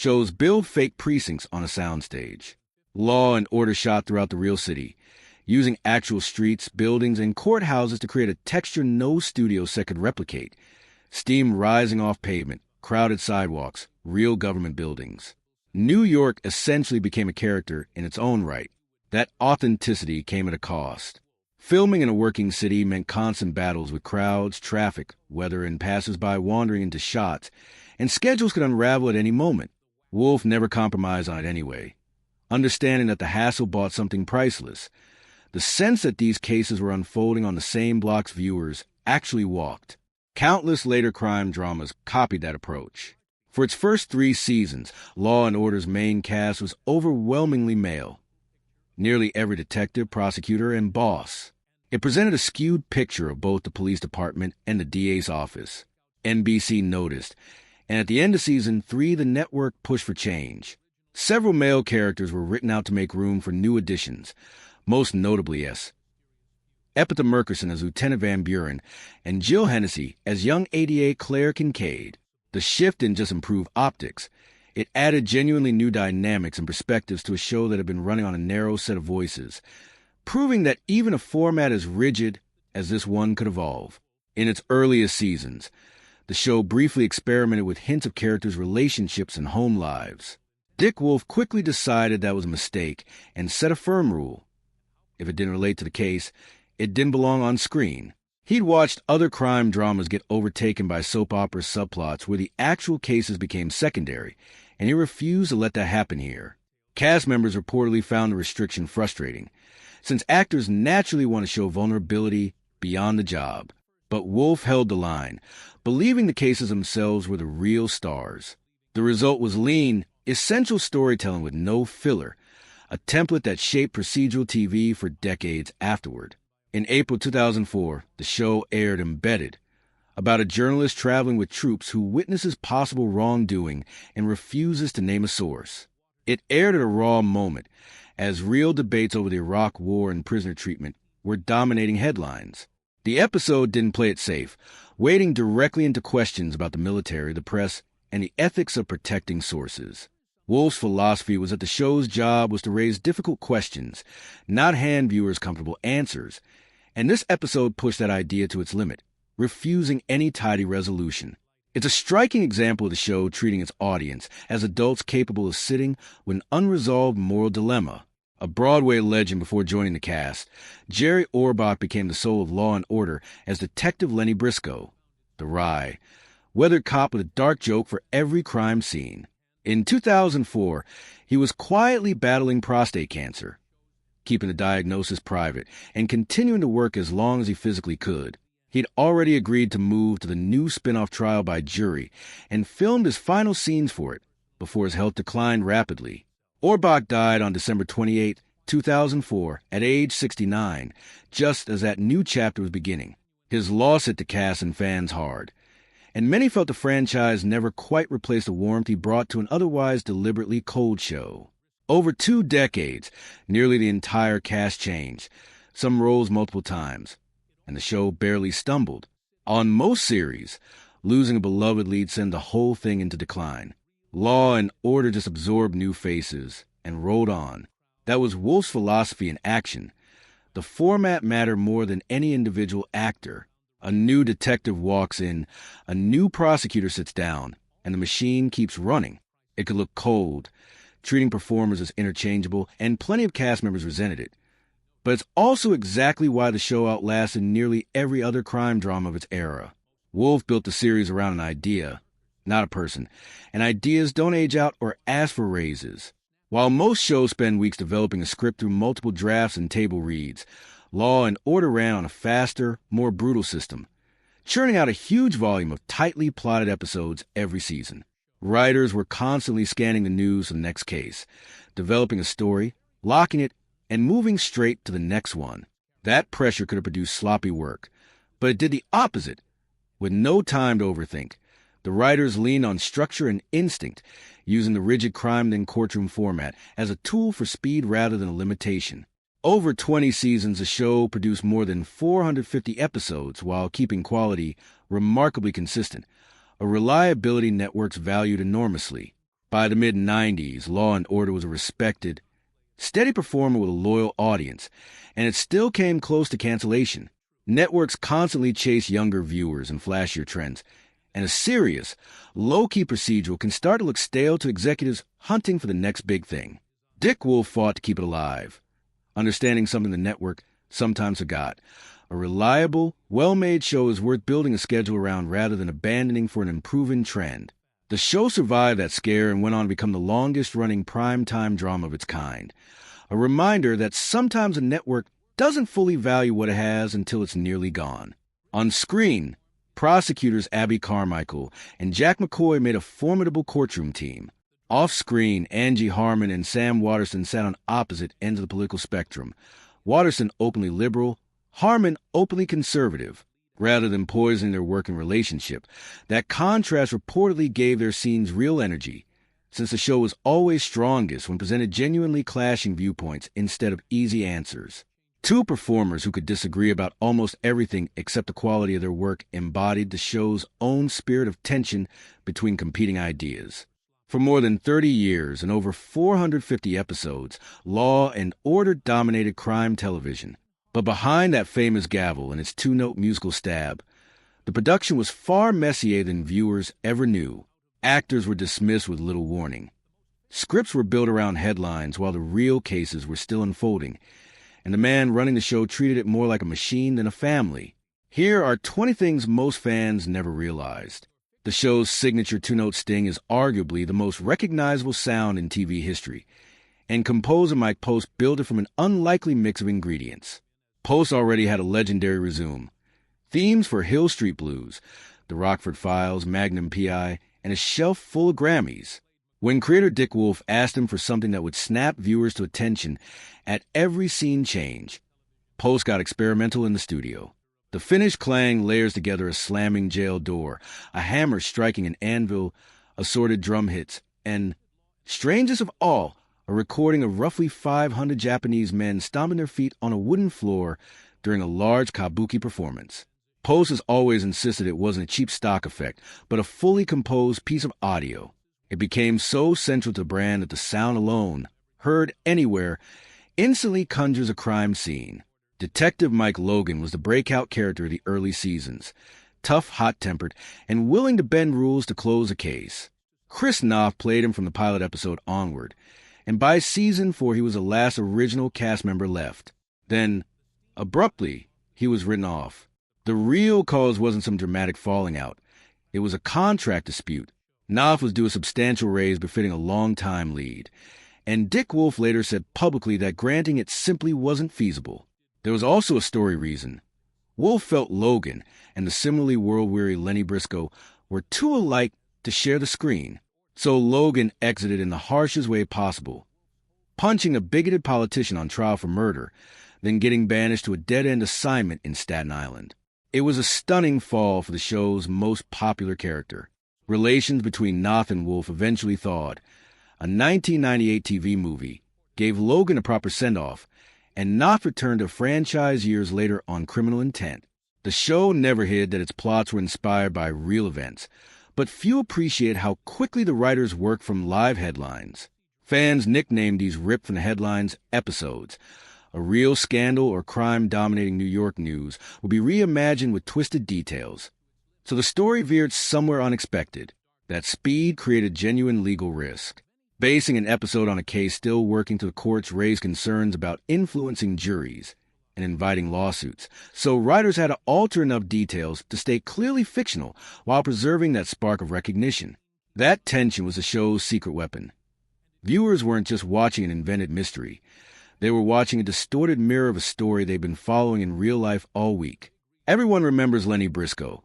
shows build fake precincts on a soundstage. Law and Order shot throughout the real city, using actual streets, buildings, and courthouses to create a texture no studio set could replicate. Steam rising off pavement, crowded sidewalks, real government buildings. New York essentially became a character in its own right. That authenticity came at a cost. Filming in a working city meant constant battles with crowds, traffic, weather, and passers-by wandering into shots, and schedules could unravel at any moment. Wolf never compromised on it anyway, understanding that the hassle bought something priceless. The sense that these cases were unfolding on the same blocks viewers actually walked. Countless later crime dramas copied that approach. For its first 3 seasons, Law and Order's main cast was overwhelmingly male. Nearly every detective, prosecutor, and boss. It presented a skewed picture of both the police department and the DA's office. NBC noticed, and at the end of season 3, the network pushed for change. Several male characters were written out to make room for new additions, most notably Epitha Merkerson as Lieutenant Van Buren, and Jill Hennessy as young ADA Claire Kincaid. The shift didn't just improve optics. It added genuinely new dynamics and perspectives to a show that had been running on a narrow set of voices, proving that even a format as rigid as this one could evolve. In its earliest seasons, the show briefly experimented with hints of characters' relationships and home lives. Dick Wolf quickly decided that was a mistake and set a firm rule. If it didn't relate to the case, it didn't belong on screen. He'd watched other crime dramas get overtaken by soap opera subplots where the actual cases became secondary, and he refused to let that happen here. Cast members reportedly found the restriction frustrating, since actors naturally want to show vulnerability beyond the job. But Wolf held the line, believing the cases themselves were the real stars. The result was lean, essential storytelling with no filler, a template that shaped procedural TV for decades afterward. In April 2004, the show aired Embedded, about a journalist traveling with troops who witnesses possible wrongdoing and refuses to name a source. It aired at a raw moment, as real debates over the Iraq War and prisoner treatment were dominating headlines. The episode didn't play it safe, wading directly into questions about the military, the press, and the ethics of protecting sources. Wolf's philosophy was that the show's job was to raise difficult questions, not hand viewers comfortable answers, and this episode pushed that idea to its limit, refusing any tidy resolution. It's a striking example of the show treating its audience as adults capable of sitting with an unresolved moral dilemma. A Broadway legend before joining the cast, Jerry Orbach became the soul of Law and Order as Detective Lenny Briscoe, the wry, weathered cop with a dark joke for every crime scene. In 2004, he was quietly battling prostate cancer, keeping the diagnosis private and continuing to work as long as he physically could. He'd already agreed to move to the new spin-off trial by jury and filmed his final scenes for it before his health declined rapidly. Orbach died on December 28, 2004, at age 69, just as that new chapter was beginning. His loss hit the cast and fans hard, and many felt the franchise never quite replaced the warmth he brought to an otherwise deliberately cold show. Over 2 decades, nearly the entire cast changed, some roles multiple times, and the show barely stumbled. On most series, losing a beloved lead sent the whole thing into decline. Law and Order just absorbed new faces and rolled on. That was Wolf's philosophy in action. The format mattered more than any individual actor. A new detective walks in, a new prosecutor sits down, and the machine keeps running. It could look cold, treating performers as interchangeable, and plenty of cast members resented it. But it's also exactly why the show outlasted nearly every other crime drama of its era. Wolf built the series around an idea, not a person, and ideas don't age out or ask for raises. While most shows spend weeks developing a script through multiple drafts and table reads, Law and Order ran on a faster, more brutal system, churning out a huge volume of tightly plotted episodes every season. Writers were constantly scanning the news for the next case, developing a story, locking it, and moving straight to the next one. That pressure could have produced sloppy work, but it did the opposite. With no time to overthink, the writers leaned on structure and instinct, using the rigid crime then courtroom format as a tool for speed rather than a limitation. Over 20 seasons, the show produced more than 450 episodes while keeping quality remarkably consistent, a reliability networks valued enormously. By the mid-90s, Law and Order was a respected, steady performer with a loyal audience, and it still came close to cancellation. Networks constantly chase younger viewers and flashier trends, and a serious, low-key procedural can start to look stale to executives hunting for the next big thing. Dick Wolf fought to keep it alive, understanding something the network sometimes forgot. A reliable, well-made show is worth building a schedule around rather than abandoning for an improving trend. The show survived that scare and went on to become the longest-running prime-time drama of its kind. A reminder that sometimes a network doesn't fully value what it has until it's nearly gone. On screen, prosecutors Abby Carmichael and Jack McCoy made a formidable courtroom team. Off-screen, Angie Harmon and Sam Waterston sat on opposite ends of the political spectrum. Waterston openly liberal, Harmon openly conservative. Rather than poisoning their working relationship, that contrast reportedly gave their scenes real energy, since the show was always strongest when presented genuinely clashing viewpoints instead of easy answers. Two performers who could disagree about almost everything except the quality of their work embodied the show's own spirit of tension between competing ideas. For more than 30 years and over 450 episodes, Law and Order dominated crime television. But behind that famous gavel and its two-note musical stab, the production was far messier than viewers ever knew. Actors were dismissed with little warning. Scripts were built around headlines while the real cases were still unfolding, and the man running the show treated it more like a machine than a family. Here are 20 things most fans never realized. The show's signature two-note sting is arguably the most recognizable sound in TV history, and composer Mike Post built it from an unlikely mix of ingredients. Post already had a legendary resume. Themes for Hill Street Blues, The Rockford Files, Magnum P.I., and a shelf full of Grammys. When creator Dick Wolf asked him for something that would snap viewers to attention at every scene change, Post got experimental in the studio. The finished clang layers together a slamming jail door, a hammer striking an anvil, assorted drum hits, and, strangest of all, a recording of roughly 500 Japanese men stomping their feet on a wooden floor during a large kabuki performance. Post has always insisted it wasn't a cheap stock effect, but a fully composed piece of audio. It became so central to the brand that the sound alone, heard anywhere, instantly conjures a crime scene. Detective Mike Logan was the breakout character of the early seasons, tough, hot-tempered, and willing to bend rules to close a case. Chris Knopf played him from the pilot episode onward, and by season 4 he was the last original cast member left. Then, abruptly, he was written off. The real cause wasn't some dramatic falling out. It was a contract dispute. Knopf was due a substantial raise befitting a long-time lead, and Dick Wolf later said publicly that granting it simply wasn't feasible. There was also a story reason. Wolf felt Logan and the similarly world-weary Lenny Briscoe were too alike to share the screen. So Logan exited in the harshest way possible, punching a bigoted politician on trial for murder, then getting banished to a dead-end assignment in Staten Island. It was a stunning fall for the show's most popular character. Relations between Knopf and Wolf eventually thawed. A 1998 TV movie gave Logan a proper send-off, and Knopf returned a franchise years later on Criminal Intent. The show never hid that its plots were inspired by real events, but few appreciate how quickly the writers work from live headlines. Fans nicknamed these ripped from the headlines episodes. A real scandal or crime dominating New York news would be reimagined with twisted details. So the story veered somewhere unexpected. That speed created genuine legal risk. Basing an episode on a case still working to the courts raised concerns about influencing juries and inviting lawsuits, so writers had to alter enough details to stay clearly fictional while preserving that spark of recognition. That tension was the show's secret weapon. Viewers weren't just watching an invented mystery. They were watching a distorted mirror of a story they'd been following in real life all week. Everyone remembers Lenny Briscoe,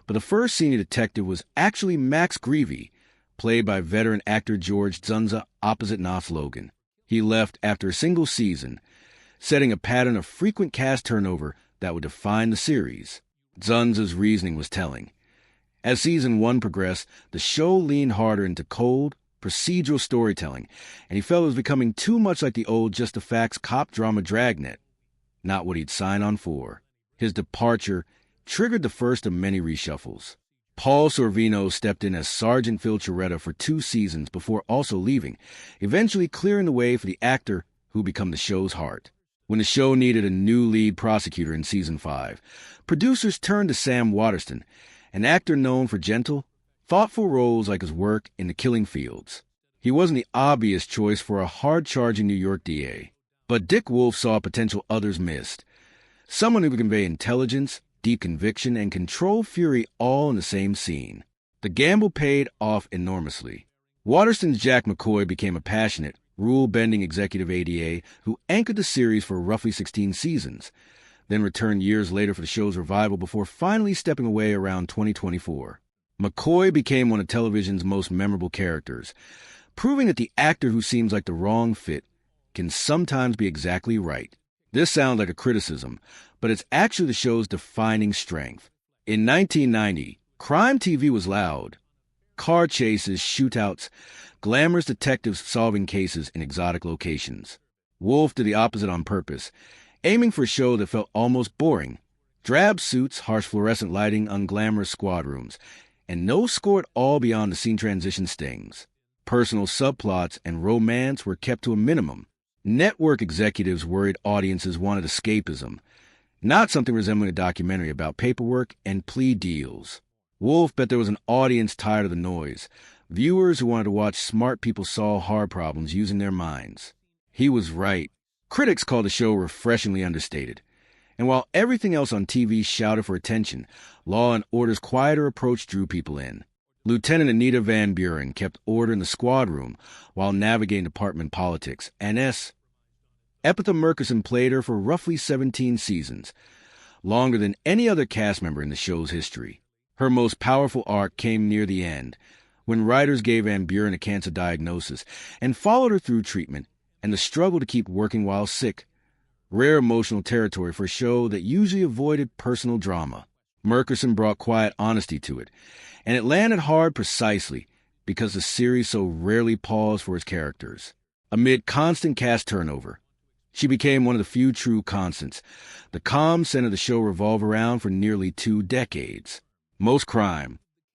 but the first senior detective was actually Max Greevey, played by veteran actor George Zunza opposite Knopf's Logan. He left after a single season, setting a pattern of frequent cast turnover that would define the series. Zunza's reasoning was telling. As season 1 progressed, the show leaned harder into cold, procedural storytelling, and he felt it was becoming too much like the old Just the Facts cop drama Dragnet, not what he'd signed on for. His departure triggered the first of many reshuffles. Paul Sorvino stepped in as Sergeant Phil Chiaretta for 2 seasons before also leaving, eventually clearing the way for the actor who became the show's heart. When the show needed a new lead prosecutor in season 5, producers turned to Sam Waterston, an actor known for gentle, thoughtful roles like his work in The Killing Fields. He wasn't the obvious choice for a hard-charging New York DA, but Dick Wolf saw potential others missed. Someone who could convey intelligence, deep conviction, and controlled fury all in the same scene. The gamble paid off enormously. Waterston's Jack McCoy became a passionate, rule-bending executive ADA who anchored the series for roughly 16 seasons, then returned years later for the show's revival before finally stepping away around 2024. McCoy became one of television's most memorable characters, proving that the actor who seems like the wrong fit can sometimes be exactly right. This sounds like a criticism, but it's actually the show's defining strength. In 1990, crime TV was loud. Car chases, shootouts, glamorous detectives solving cases in exotic locations. Wolf did the opposite on purpose, aiming for a show that felt almost boring. Drab suits, harsh fluorescent lighting, unglamorous squad rooms, and no score at all beyond the scene transition stings. Personal subplots and romance were kept to a minimum. Network executives worried audiences wanted escapism, not something resembling a documentary about paperwork and plea deals. Wolf bet there was an audience tired of the noise, viewers who wanted to watch smart people solve hard problems using their minds. He was right. Critics called the show refreshingly understated. And while everything else on TV shouted for attention, Law and Order's quieter approach drew people in. Lieutenant Anita Van Buren kept order in the squad room while navigating department politics, and Epitha Murkison played her for roughly 17 seasons, longer than any other cast member in the show's history. Her most powerful arc came near the end, when writers gave Van Buren a cancer diagnosis and followed her through treatment and the struggle to keep working while sick. Rare emotional territory for a show that usually avoided personal drama. Murkison brought quiet honesty to it, and it landed hard precisely because the series so rarely paused for its characters. Amid constant cast turnover, she became one of the few true constants. The calm center the show revolved around for nearly 2 decades. Most crime,